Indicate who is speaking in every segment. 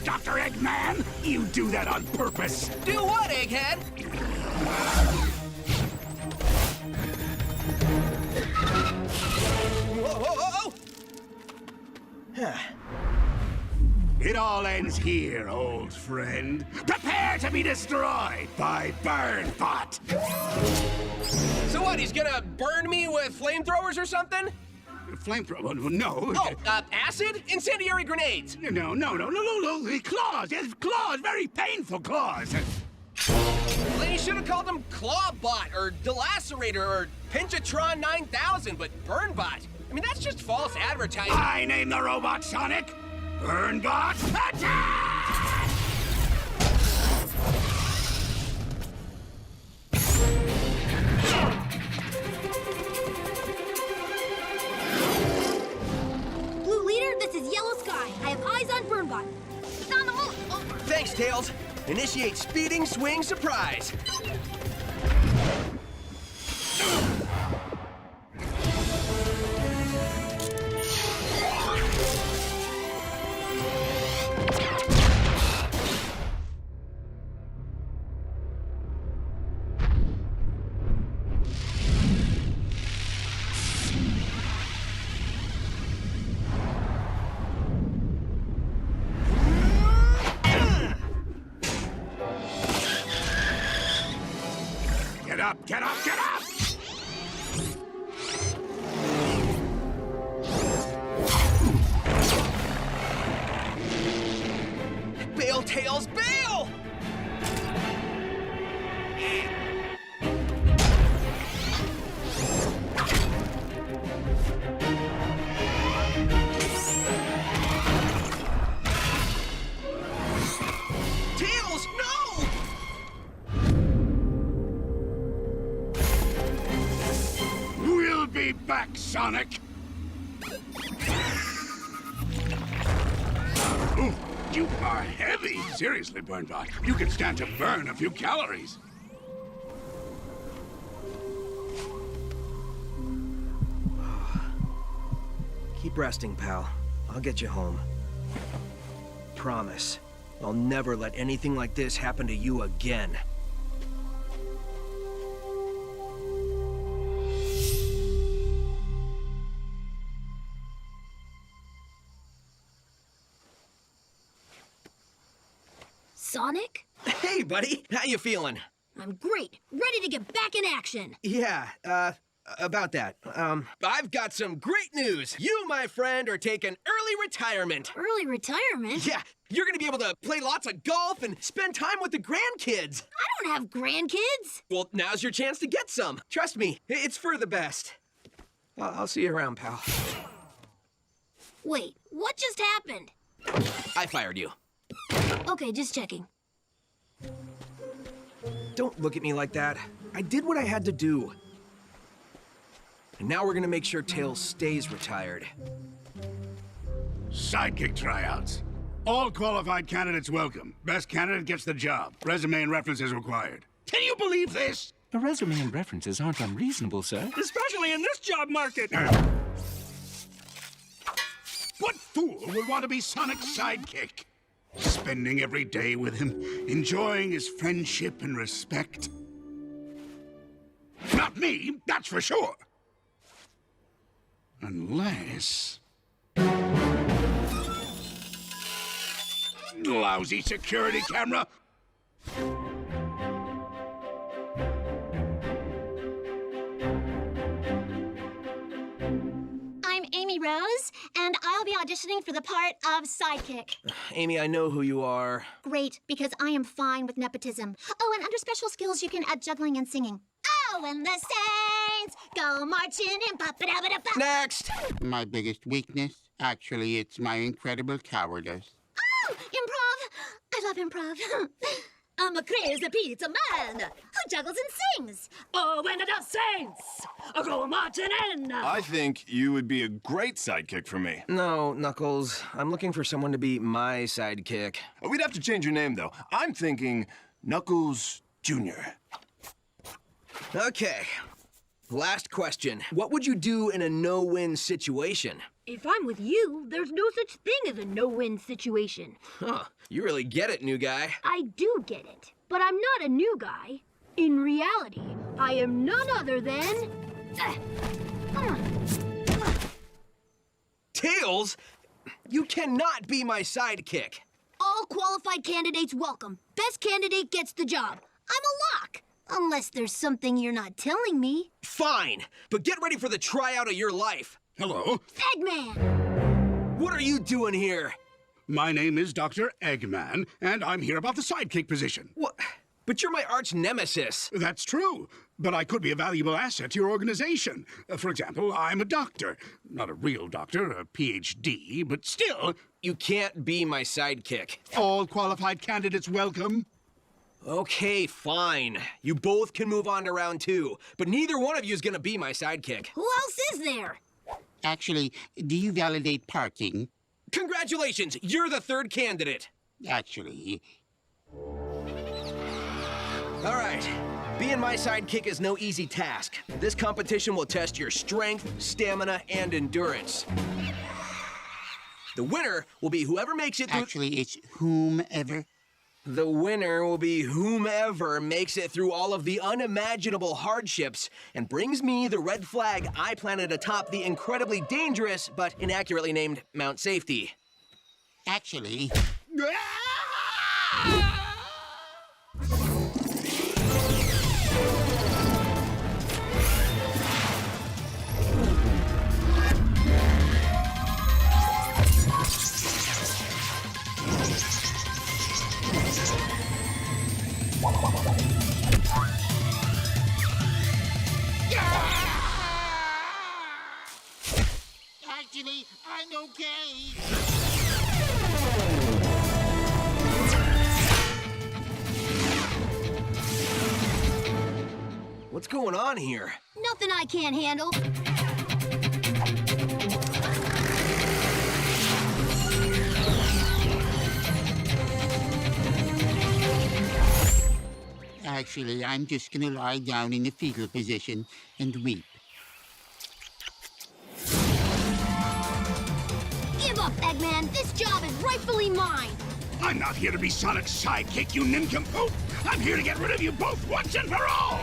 Speaker 1: Dr. Eggman! You do that on purpose!
Speaker 2: Do what, Egghead? Whoa, whoa, whoa, whoa!
Speaker 1: It all ends here, old friend. Prepare to be destroyed by Burnbot!
Speaker 2: So what, he's gonna burn me with flamethrowers or something?
Speaker 1: Flamethrower? No.
Speaker 2: Oh, acid? Incendiary grenades!
Speaker 1: No. Claws! Yes, claws! Very painful claws!
Speaker 2: Well, you should have called him Clawbot, or Delacerator, or Pinchatron 9000, but Burnbot. I mean, that's just false advertising.
Speaker 1: I name the robot Sonic! Burnbot, attack!
Speaker 3: Blue Leader, this is Yellow Sky. I have eyes on Burnbot. It's on the move. Oh.
Speaker 2: Thanks, Tails. Initiate speeding swing surprise.
Speaker 1: Get up!
Speaker 2: Bail, Tails, bail! Tails, no!
Speaker 1: We'll be back, Sonic! Ooh, you are heavy! Seriously, Burnbot, you can stand to burn a few calories.
Speaker 2: Keep resting, pal. I'll get you home. Promise. I'll never let anything like this happen to you again.
Speaker 3: Sonic?
Speaker 2: Hey, buddy. How you feeling?
Speaker 3: I'm great. Ready to get back in action.
Speaker 2: Yeah, about that. I've got some great news. You, my friend, are taking early retirement.
Speaker 3: Early retirement?
Speaker 2: Yeah, you're gonna be able to play lots of golf and spend time with the grandkids.
Speaker 3: I don't have grandkids.
Speaker 2: Well, now's your chance to get some. Trust me, it's for the best. I'll see you around, pal.
Speaker 3: Wait, what just happened?
Speaker 2: I fired you.
Speaker 3: Okay, just checking.
Speaker 2: Don't look at me like that. I did what I had to do. And now we're gonna make sure Tails stays retired.
Speaker 1: Sidekick tryouts. All qualified candidates welcome. Best candidate gets the job. Resume and references required. Can you believe this?
Speaker 4: A resume and references aren't unreasonable, sir.
Speaker 1: Especially in this job market. What fool would want to be Sonic's sidekick? Spending every day with him, enjoying his friendship and respect. Not me, that's for sure. Unless... Lousy security camera.
Speaker 5: I'm Amy Rose, and I'll be auditioning for the part of Sidekick.
Speaker 2: Amy, I know who you are.
Speaker 5: Great, because I am fine with nepotism. Oh, and under special skills, you can add juggling and singing. Oh, and the Saints go marching in. Ba-ba-da-ba-da-ba.
Speaker 2: Next!
Speaker 6: My biggest weakness? Actually, it's my incredible cowardice.
Speaker 5: Oh, improv! I love improv. I'm a crazy pizza man who juggles and sings. Oh, and the Saints go marching in.
Speaker 7: I think you would be a great sidekick for me.
Speaker 2: No, Knuckles. I'm looking for someone to be my sidekick.
Speaker 7: We'd have to change your name, though. I'm thinking Knuckles Jr.
Speaker 2: Okay. Last question. What would you do in a no-win situation?
Speaker 3: If I'm with you, there's no such thing as a no-win situation.
Speaker 2: Huh. You really get it, new guy.
Speaker 3: I do get it, but I'm not a new guy. In reality, I am none other than...
Speaker 2: Tails? You cannot be my sidekick.
Speaker 3: All qualified candidates welcome. Best candidate gets the job. I'm a lock. Unless there's something you're not telling me.
Speaker 2: Fine, but get ready for the tryout of your life.
Speaker 1: Hello.
Speaker 3: Eggman!
Speaker 2: What are you doing here?
Speaker 1: My name is Dr. Eggman, and I'm here about the sidekick position.
Speaker 2: What? But you're my arch nemesis.
Speaker 1: That's true, but I could be a valuable asset to your organization. For example, I'm a doctor. Not a real doctor, a PhD, but still...
Speaker 2: You can't be my sidekick.
Speaker 1: All qualified candidates welcome.
Speaker 2: Okay, fine. You both can move on to round 2, but neither one of you is gonna be my sidekick.
Speaker 3: Who else is there?
Speaker 6: Actually, do you validate parking?
Speaker 2: Congratulations, you're the third candidate.
Speaker 6: Actually,
Speaker 2: All right, being my sidekick is no easy task. This competition will test your strength, stamina, and endurance. The winner will be whoever makes it through...
Speaker 6: actually, it's whomever.
Speaker 2: The winner will be whomever makes it through all of the unimaginable hardships and brings me the red flag I planted atop the incredibly dangerous but inaccurately named Mount Safety.
Speaker 6: Actually, actually, I'm okay.
Speaker 2: What's going on here?
Speaker 3: Nothing I can't handle.
Speaker 6: Actually, I'm just gonna lie down in the fetal position and weep.
Speaker 3: Give up, Eggman. This job is rightfully mine.
Speaker 1: I'm not here to be Sonic's sidekick, you nincompoop. I'm here to get rid of you both once and for all.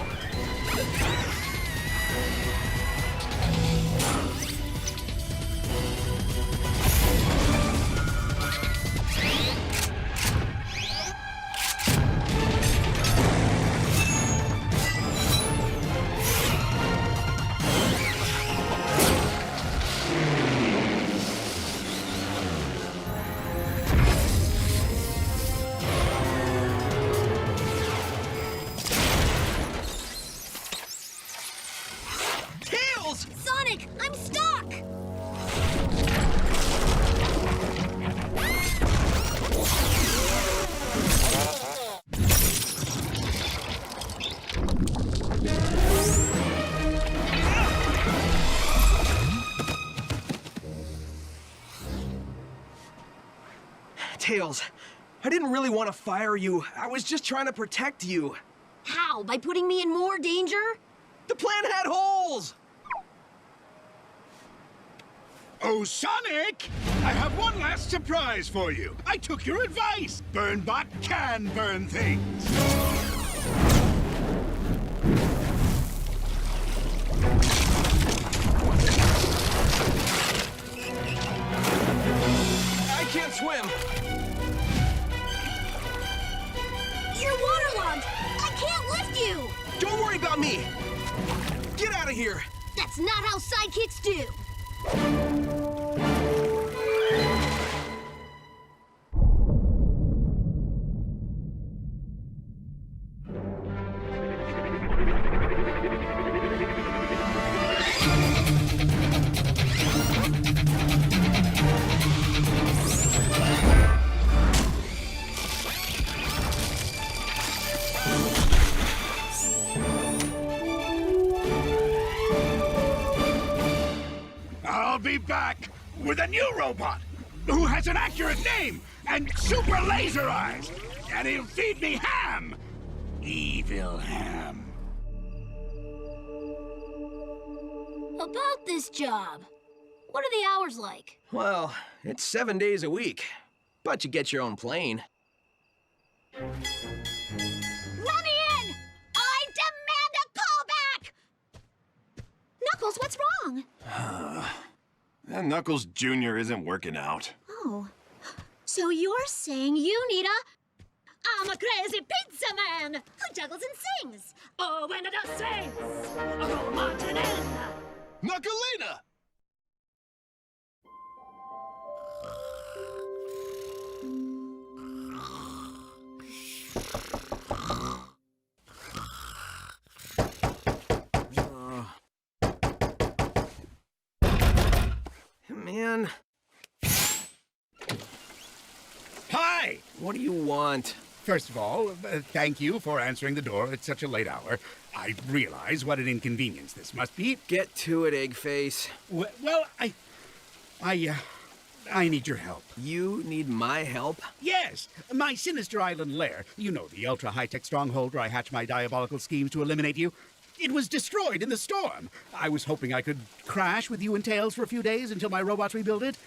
Speaker 3: Sonic, I'm stuck!
Speaker 2: Tails, I didn't really want to fire you. I was just trying to protect you.
Speaker 3: How? By putting me in more danger?
Speaker 2: The plan had holes!
Speaker 1: Oh, Sonic! I have one last surprise for you. I took your advice. BurnBot can burn things.
Speaker 2: I can't swim.
Speaker 3: You're waterlogged! I can't lift you!
Speaker 2: Don't worry about me. Get out of here.
Speaker 3: That's not how sidekicks do!
Speaker 1: I'll be back with a new robot who has an accurate name and super laser eyes. And he'll feed me ham. Evil ham.
Speaker 3: about this job? What are the hours like?
Speaker 2: Well, it's 7 days a week, but you get your own plane.
Speaker 5: Let me in! I demand a callback! Knuckles, what's wrong?
Speaker 7: And Knuckles Jr. isn't working out.
Speaker 5: Oh. So you're saying you need I'm a crazy pizza man who juggles and sings. Oh, when the dust sings, oh, Martinella.
Speaker 7: Knuckalina!
Speaker 2: Man,
Speaker 1: Hi!
Speaker 2: what do you want?
Speaker 1: First of all, thank you for answering the door at such a late hour. I realize what an inconvenience this must be.
Speaker 2: Get to it, Eggface.
Speaker 1: Well, I need your help.
Speaker 2: You need my help?
Speaker 1: Yes, my sinister island lair. You know, the ultra-high-tech stronghold where I hatch my diabolical schemes to eliminate you. It was destroyed in the storm. I was hoping I could crash with you and Tails for a few days until my robots rebuild it.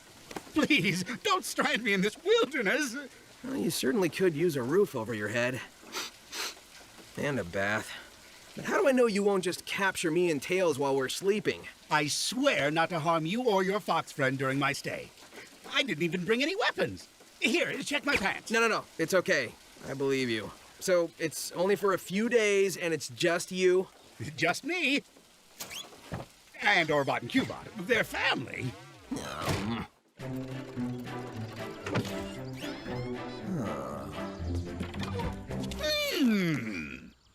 Speaker 1: Please, don't strand me in this wilderness.
Speaker 2: Well, you certainly could use a roof over your head. And a bath. But how do I know you won't just capture me and Tails while we're sleeping?
Speaker 1: I swear not to harm you or your fox friend during my stay. I didn't even bring any weapons. Here, check my pants.
Speaker 2: No. It's okay. I believe you. So, it's only for a few days, and it's just you?
Speaker 1: Just me. And Orbot and Cubot. They're family.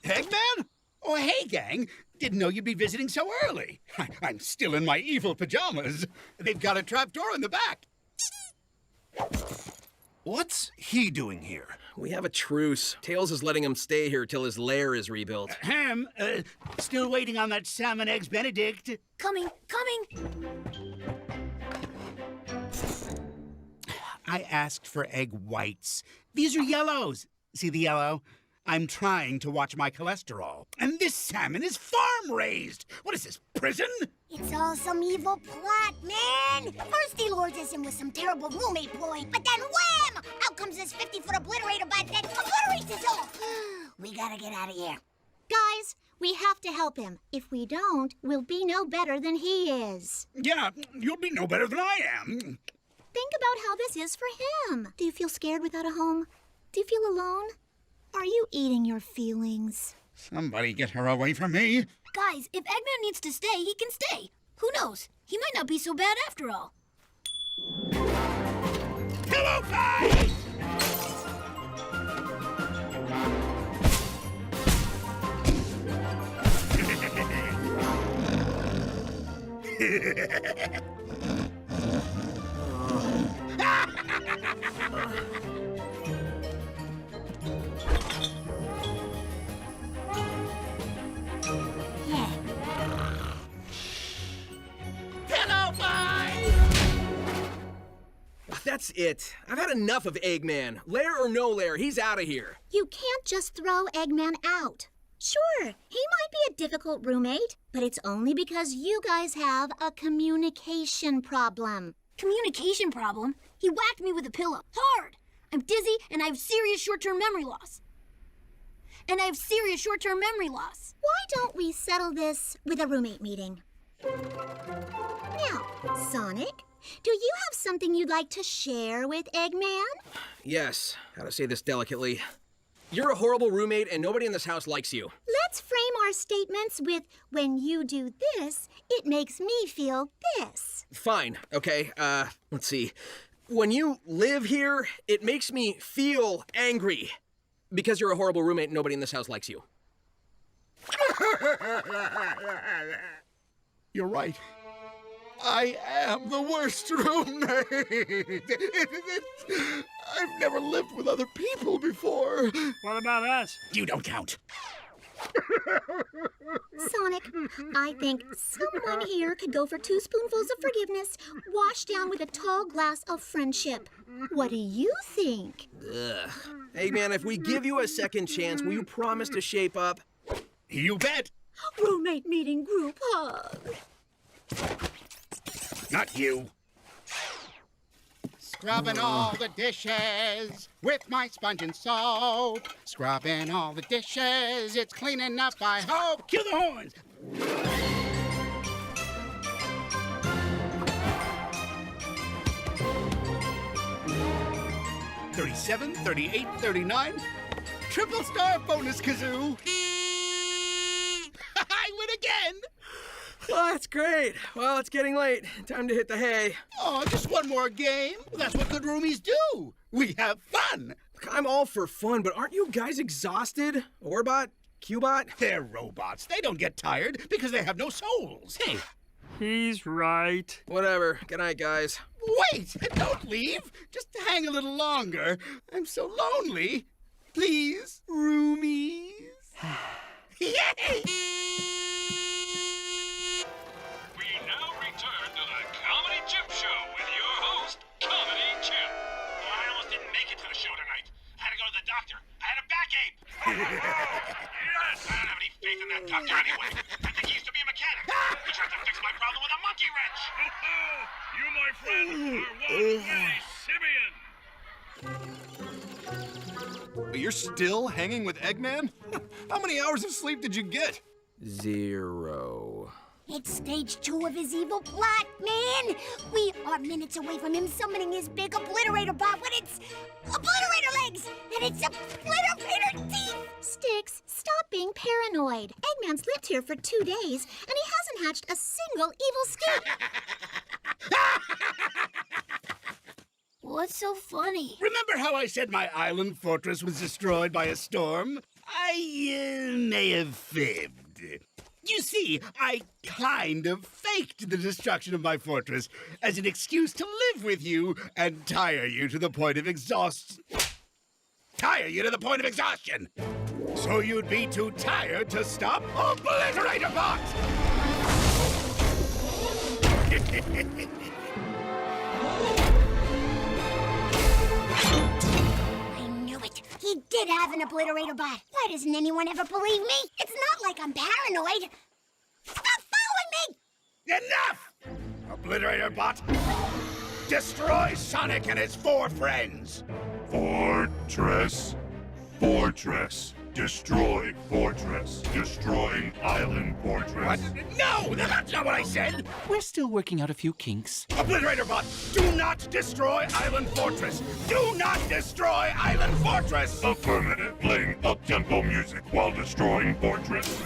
Speaker 7: Eggman?
Speaker 1: Oh, hey, gang. Didn't know you'd be visiting so early. I'm still in my evil pajamas. They've got a trapdoor in the back.
Speaker 7: What's he doing here?
Speaker 2: We have a truce. Tails is letting him stay here till his lair is rebuilt.
Speaker 1: Still waiting on that salmon eggs Benedict.
Speaker 3: Coming.
Speaker 1: I asked for egg whites. These are yellows. See the yellow? I'm trying to watch my cholesterol. And this salmon is farm-raised. What is this, prison?
Speaker 8: It's all some evil plot, man! First he lures us in with some terrible roommate ploy, but then wham! Out comes this 50-foot obliterator bot that obliterates us all! We gotta get out of here.
Speaker 5: Guys, we have to help him. If we don't, we'll be no better than he is.
Speaker 1: Yeah, you'll be no better than I am.
Speaker 5: Think about how this is for him. Do you feel scared without a home? Do you feel alone? Are you eating your feelings?
Speaker 1: Somebody get her away from me.
Speaker 3: Guys, if Eggman needs to stay, he can stay. Who knows? He might not be so bad after all.
Speaker 1: Hello, guys!
Speaker 2: That's it. I've had enough of Eggman. Lair or no lair, he's out of here.
Speaker 5: You can't just throw Eggman out. Sure, he might be a difficult roommate, but it's only because you guys have a communication problem.
Speaker 3: Communication problem? He whacked me with a pillow. Hard! I'm dizzy and I have serious short-term memory loss.
Speaker 5: Why don't we settle this with a roommate meeting? Now, Sonic, do you have something you'd like to share with Eggman?
Speaker 2: Yes, how to say this delicately. You're a horrible roommate and nobody in this house likes you.
Speaker 5: Let's frame our statements with, when you do this, it makes me feel this.
Speaker 2: Fine, okay, let's see. When you live here, it makes me feel angry. Because you're a horrible roommate and nobody in this house likes you.
Speaker 1: You're right. I am the worst roommate. I've never lived with other people before.
Speaker 9: What about us?
Speaker 1: You don't count.
Speaker 5: Sonic, I think someone here could go for 2 spoonfuls of forgiveness, washed down with a tall glass of friendship. What do you think?
Speaker 2: Ugh. Hey, man, if we give you a second chance, will you promise to shape up?
Speaker 1: You bet.
Speaker 5: Roommate meeting group hug.
Speaker 1: Not you.
Speaker 6: Scrubbing all the dishes with my sponge and soap. Scrubbing all the dishes, it's clean enough, I hope.
Speaker 1: Cue the horns. 37, 38, 39. Triple star bonus kazoo. I win again.
Speaker 2: Oh, that's great. Well, it's getting late. Time to hit the hay.
Speaker 1: Oh, just one more game. That's what good roomies do. We have fun.
Speaker 2: I'm all for fun, but aren't you guys exhausted? 𝒐𝒏𝒊𝒄?
Speaker 1: They're robots. They don't get tired because they have no souls. Hey,
Speaker 9: He's right.
Speaker 2: Whatever. Good night, guys.
Speaker 1: wait! Don't leave. Just hang a little longer. I'm so lonely. Please, roomies. Yay!
Speaker 10: We now return to the Comedy Chip Show with your host, Comedy Chip. I almost didn't make it to the show tonight. I had to go to the doctor. I had a backache. Yes! I don't have any faith in that doctor anyway. I think he used to be a mechanic. He tried to fix my problem with a monkey wrench. You, my friend, are one 𝑣𝒐𝒏𝒊𝒄.
Speaker 7: You're still hanging with Eggman? How many hours of sleep did you get?
Speaker 2: 0.
Speaker 8: It's stage 2 of his evil plot, man! We are minutes away from him summoning his big obliterator bot with its obliterator legs and its obliterator teeth!
Speaker 5: Sticks, stop being paranoid. Eggman's lived here for 2 days, and he hasn't hatched a single evil scheme.
Speaker 3: What's so funny?
Speaker 1: Remember how I said my island fortress was destroyed by a storm? I may have fibbed. You see, I kind of faked the destruction of my fortress as an excuse to live with you and tire you to the point of exhaustion. So you'd be too tired to stop Obliterator Bot!
Speaker 8: I knew it. He did have an obliterator bot. Why doesn't anyone ever believe me? It's not like I'm paranoid. Stop following me!
Speaker 1: Enough! Obliterator Bot, destroy Sonic and his 4 friends!
Speaker 11: Fortress. Fortress. Destroy fortress. Destroying island fortress.
Speaker 1: What? No, that's not what I said!
Speaker 4: We're still working out a few kinks.
Speaker 1: Obliterator Bot, do not destroy Island Fortress! Do not destroy Island Fortress!
Speaker 11: Affirmative. Playing up-tempo music while destroying fortress.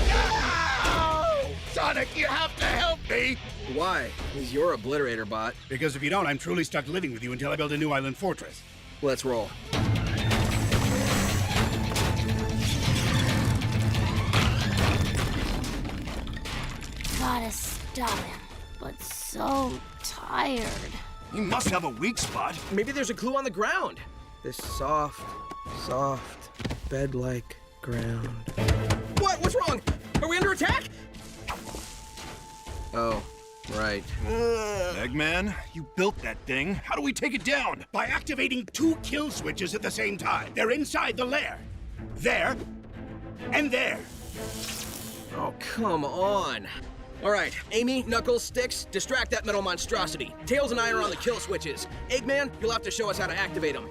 Speaker 1: No! Sonic, you have to help me!
Speaker 2: Why? He's your obliterator bot.
Speaker 1: Because if you don't, I'm truly stuck living with you until I build a new Island Fortress.
Speaker 2: Let's roll.
Speaker 3: Gotta stop him, but so tired.
Speaker 7: You must have a weak spot.
Speaker 2: Maybe there's a clue on the ground. This soft, bed-like ground. What? What's wrong? Are we under attack? Oh, right.
Speaker 7: Eggman, you built that thing. How do we take it down?
Speaker 1: By activating 2 kill switches at the same time. They're inside the lair. There, and there.
Speaker 2: Oh, come on. All right, Amy, Knuckles, Sticks, distract that metal monstrosity. Tails and I are on the kill switches. Eggman, you'll have to show us how to activate them.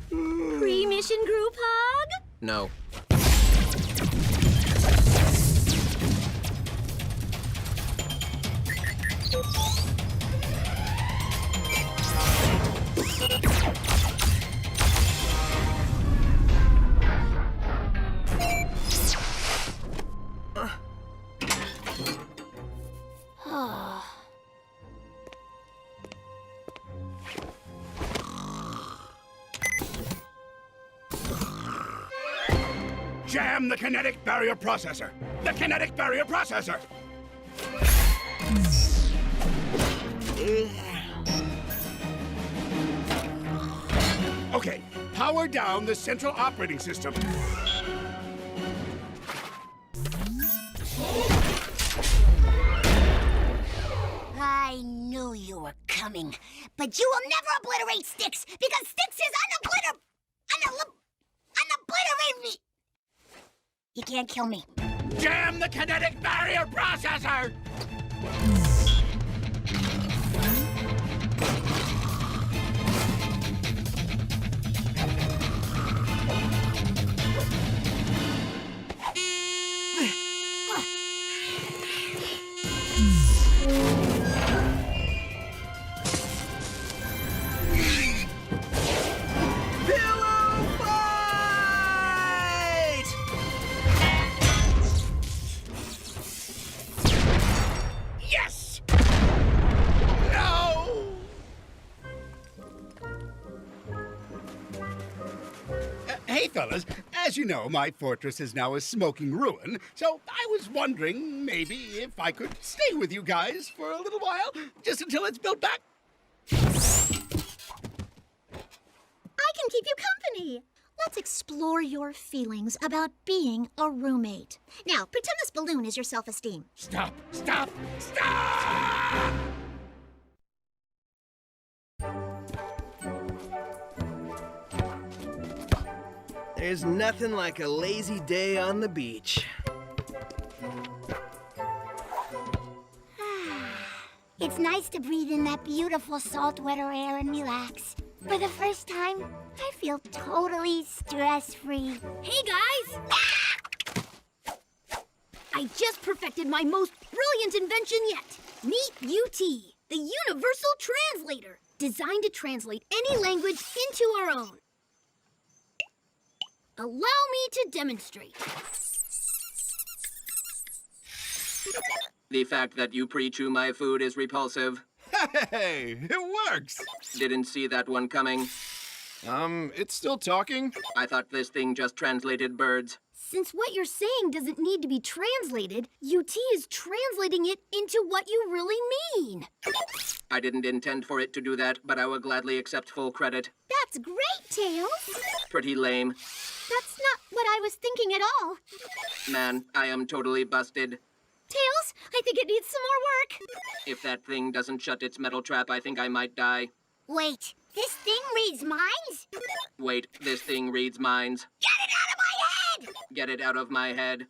Speaker 5: Pre-mission group hug?
Speaker 2: No.
Speaker 1: Jam the kinetic barrier processor. The kinetic barrier processor. Okay, power down the central operating system.
Speaker 8: I knew you were coming, but you will never obliterate Sticks because Sticks is unobliterate me. He can't kill me.
Speaker 1: Jam the kinetic barrier processor! Yes! No! Hey, fellas. As you know, my fortress is now a smoking ruin, so I was wondering maybe if I could stay with you guys for a little while, just until it's built back.
Speaker 5: I can keep you company. Let's explore your feelings about being a roommate. Now, pretend this balloon is your self-esteem.
Speaker 1: Stop! Stop! Stop!
Speaker 2: There's nothing like a lazy day on the beach.
Speaker 8: It's nice to breathe in that beautiful saltwater air and relax. For the first time, I feel totally stress-free.
Speaker 3: Hey, guys! I just perfected my most brilliant invention yet. Meet UT, the Universal Translator, designed to translate any language into our own. Allow me to demonstrate.
Speaker 2: The fact that you pre-chew my food is repulsive.
Speaker 7: Hey, it works!
Speaker 2: Didn't see that one coming.
Speaker 7: It's still talking?
Speaker 2: I thought this thing just translated birds.
Speaker 3: Since what you're saying doesn't need to be translated, UT is translating it into what you really mean.
Speaker 2: I didn't intend for it to do that, but I will gladly accept full credit.
Speaker 5: That's great, Tails.
Speaker 2: Pretty lame.
Speaker 5: That's not what I was thinking at all.
Speaker 2: Man, I am totally busted.
Speaker 5: Tails, I think it needs some more work.
Speaker 2: If that thing doesn't shut its metal trap, I think I might die.
Speaker 8: Wait, this thing reads minds?
Speaker 2: Wait, this thing reads minds.
Speaker 8: Get it out of my head!
Speaker 2: Get it out of my head.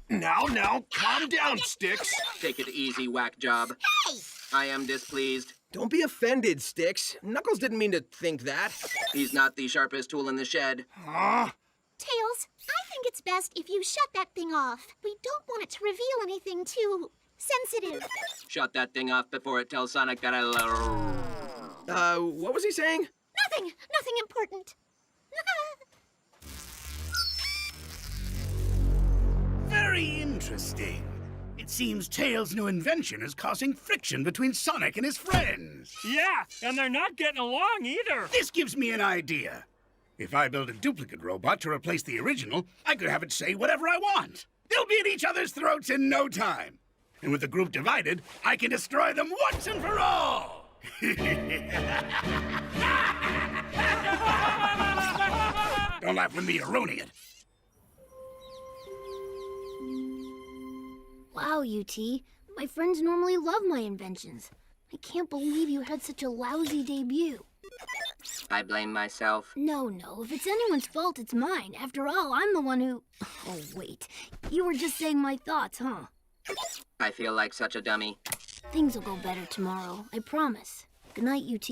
Speaker 7: Now, calm down, Sticks.
Speaker 2: Take it easy, whack job.
Speaker 8: Hey!
Speaker 2: I am displeased. Don't be offended, Sticks. Knuckles didn't mean to think that. He's not the sharpest tool in the shed.
Speaker 5: Tails, I think it's best if you shut that thing off. We don't want it to reveal anything too sensitive.
Speaker 2: Shut that thing off before it tells Sonic that I what was he saying?
Speaker 5: Nothing important.
Speaker 1: Very interesting. It seems Tails' new invention is causing friction between Sonic and his friends.
Speaker 9: Yeah, and they're not getting along either.
Speaker 1: This gives me an idea. If I build a duplicate robot to replace the original, I could have it say whatever I want. They'll be at each other's throats in no time. And with the group divided, I can destroy them once and for all! Don't laugh with me, erroneous.
Speaker 3: Wow, UT. My friends normally love my inventions. I can't believe you had such a lousy debut.
Speaker 2: I blame myself.
Speaker 3: No. If it's anyone's fault, it's mine. After all, I'm the one who... Oh, wait. You were just saying my thoughts, huh?
Speaker 2: I feel like such a dummy.
Speaker 3: Things will go better tomorrow. I promise. Good night, UT.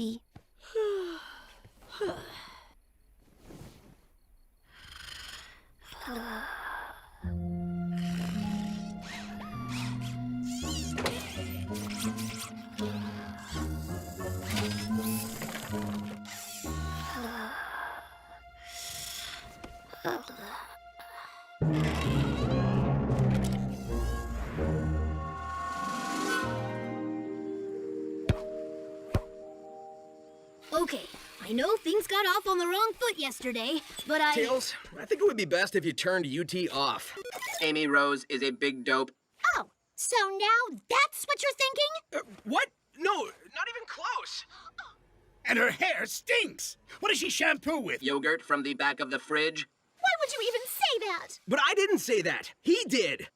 Speaker 3: Okay, I know things got off on the wrong foot yesterday, but
Speaker 2: Tails, I think it would be best if you turned UT off. Amy Rose is a big dope.
Speaker 5: Oh, so now that's what you're thinking?
Speaker 2: What? No, not even close.
Speaker 1: And her hair stinks! What does she shampoo with?
Speaker 2: Yogurt from the back of the fridge.
Speaker 5: Why would you even say that?
Speaker 2: But I didn't say that. He did.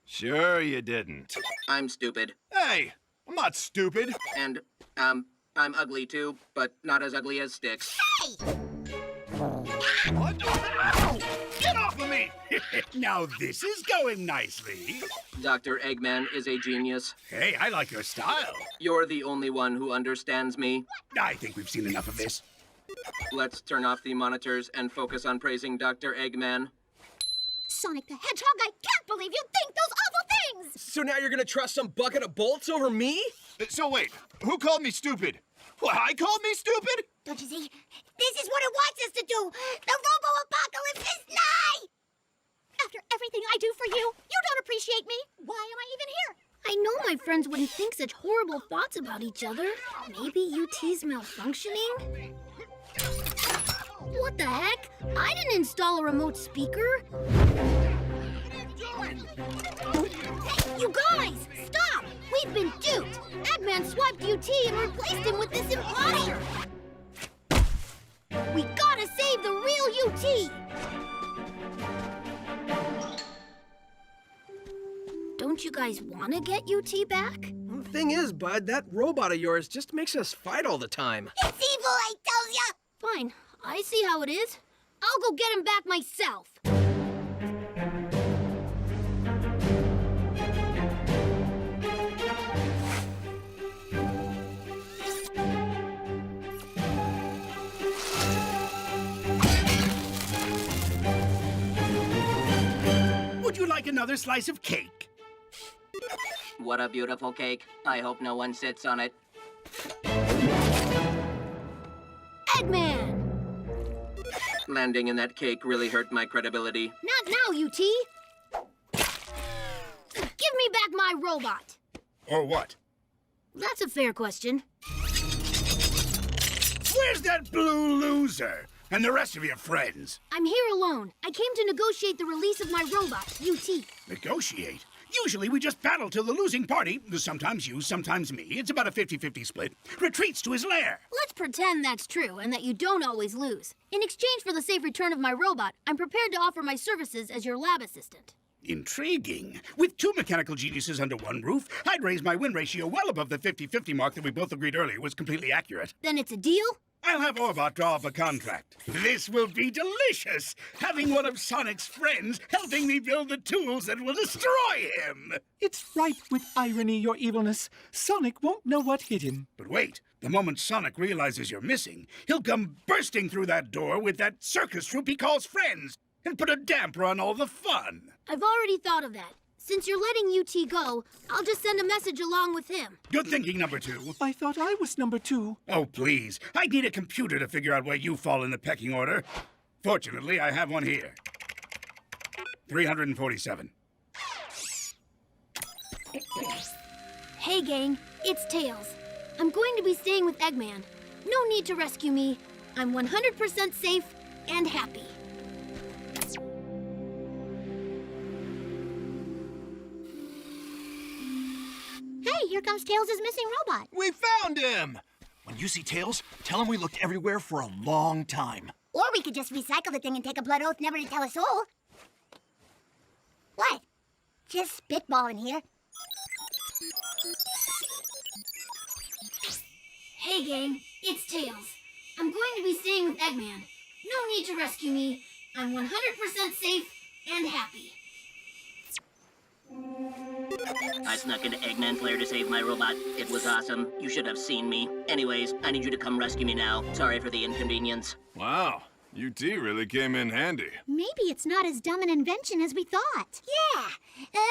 Speaker 7: Sure you didn't.
Speaker 2: I'm stupid.
Speaker 7: Hey, I'm not stupid.
Speaker 2: And, I'm ugly too, but not as ugly as Sticks.
Speaker 8: Hey!
Speaker 7: What? Ow! Get off of me!
Speaker 1: Now this is going nicely.
Speaker 2: Dr. Eggman is a genius.
Speaker 1: Hey, I like your style.
Speaker 2: You're the only one who understands me.
Speaker 1: I think we've seen enough of this.
Speaker 2: Let's turn off the monitors and focus on praising Dr. Eggman.
Speaker 5: Sonic the Hedgehog, I can't believe you think those awful things!
Speaker 2: So now you're gonna trust some bucket of bolts over me?
Speaker 7: So wait, who called me stupid? What, I called me stupid?
Speaker 8: Don't you see? This is what it wants us to do. The robo-apocalypse is nigh!
Speaker 5: After everything I do for you, you don't appreciate me. Why am I even here?
Speaker 3: I know my friends wouldn't think such horrible thoughts about each other. Maybe UT's malfunctioning? What the heck? I didn't install a remote speaker. Hey, you guys! Stop! We've been duped! Eggman swiped UT and replaced him with this imposter! We gotta save the real UT! Don't you guys want to get UT back?
Speaker 2: The thing is, Bud, that robot of yours just makes us fight all the time.
Speaker 8: It's evil, I tell ya!
Speaker 3: Fine, I see how it is. I'll go get him back myself.
Speaker 1: Would you like another slice of cake?
Speaker 2: What a beautiful cake. I hope no one sits on it.
Speaker 3: Eggman!
Speaker 2: Landing in that cake really hurt my credibility.
Speaker 3: Not now, UT! Give me back my robot!
Speaker 1: Or what?
Speaker 3: That's a fair question.
Speaker 1: Where's that blue loser? And the rest of your friends?
Speaker 3: I'm here alone. I came to negotiate the release of my robot, UT.
Speaker 1: Negotiate? Usually we just battle till the losing party, sometimes you, sometimes me, it's about a 50-50 split, retreats to his lair.
Speaker 3: Let's pretend that's true and that you don't always lose. In exchange for the safe return of my robot, I'm prepared to offer my services as your lab assistant.
Speaker 1: Intriguing. With two mechanical geniuses under one roof, I'd raise my win ratio well above the 50-50 mark that we both agreed earlier was completely accurate.
Speaker 3: Then it's a deal?
Speaker 1: I'll have Orbot draw up a contract. This will be delicious, having one of Sonic's friends helping me build the tools that will destroy him.
Speaker 4: It's ripe with irony, your evilness. Sonic won't know what hit him.
Speaker 1: But wait, the moment Sonic realizes you're missing, he'll come bursting through that door with that circus troupe he calls friends and put a damper on all the fun.
Speaker 3: I've already thought of that. Since you're letting UT go, I'll just send a message along with him.
Speaker 1: Good thinking, number two.
Speaker 4: I thought I was number 2.
Speaker 1: Oh, please. I need a computer to figure out where you fall in the pecking order. Fortunately, I have one here. 347.
Speaker 3: Hey, gang. It's Tails. I'm going to be staying with Eggman. No need to rescue me. I'm 100% safe and happy.
Speaker 5: Hey, here comes Tails' missing robot.
Speaker 12: We found him! When you see Tails, tell him we looked everywhere for a long time.
Speaker 8: Or we could just recycle the thing and take a blood oath never to tell a soul. What? Just spitballing here.
Speaker 3: Hey, gang. It's Tails. I'm going to be staying with Eggman. No need to rescue me. I'm 100% safe and happy.
Speaker 13: I snuck into Eggman's lair to save my robot. It was awesome. You should have seen me. Anyways, I need you to come rescue me now. Sorry for the inconvenience.
Speaker 7: Wow, UT really came in handy.
Speaker 5: Maybe it's not as dumb an invention as we thought.
Speaker 8: Yeah,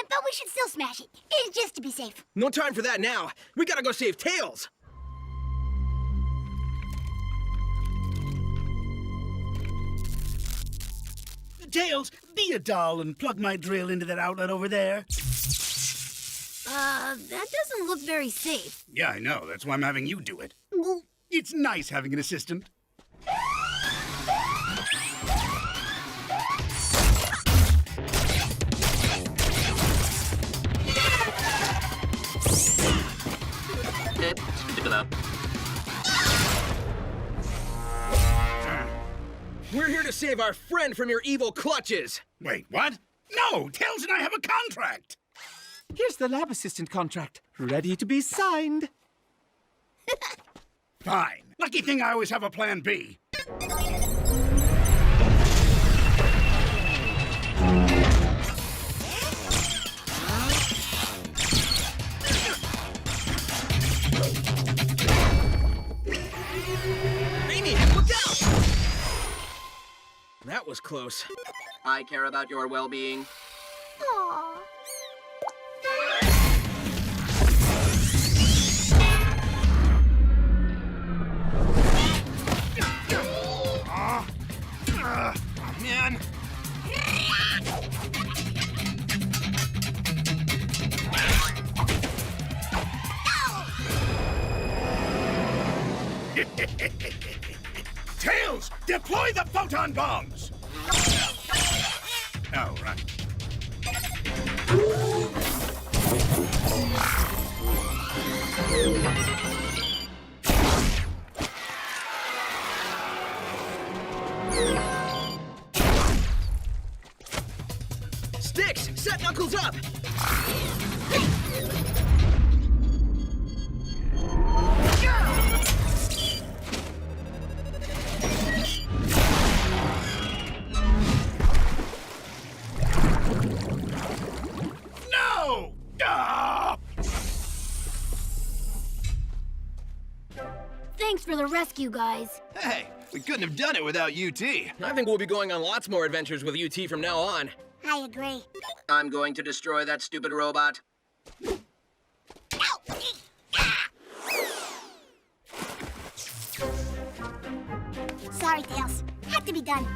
Speaker 8: but we should still smash it. It's just to be safe.
Speaker 2: No time for that now. We gotta go save Tails.
Speaker 1: Tails, be a doll and plug my drill into that outlet over there.
Speaker 3: That doesn't look very safe.
Speaker 1: Yeah, I know. That's why I'm having you do it. It's nice having an assistant.
Speaker 13: Stick it up.
Speaker 2: We're here to save our friend from your evil clutches.
Speaker 1: Wait, what? No, Tails and I have a contract.
Speaker 4: Here's the lab assistant contract, ready to be signed.
Speaker 1: Fine. Lucky thing I always have a plan B.
Speaker 2: that was close.
Speaker 13: I care about your well-being.
Speaker 8: Aww.
Speaker 12: Man!
Speaker 1: Tails, deploy the photon bombs! Oh, right.
Speaker 2: Sticks, set Knuckles up!
Speaker 1: No! Ah!
Speaker 3: Thanks for the rescue, guys.
Speaker 12: Hey, we couldn't have done it without UT.
Speaker 2: I think we'll be going on lots more adventures with UT from now on.
Speaker 8: I agree.
Speaker 13: I'm going to destroy that stupid robot.
Speaker 8: Sorry, Tails. Had to be done.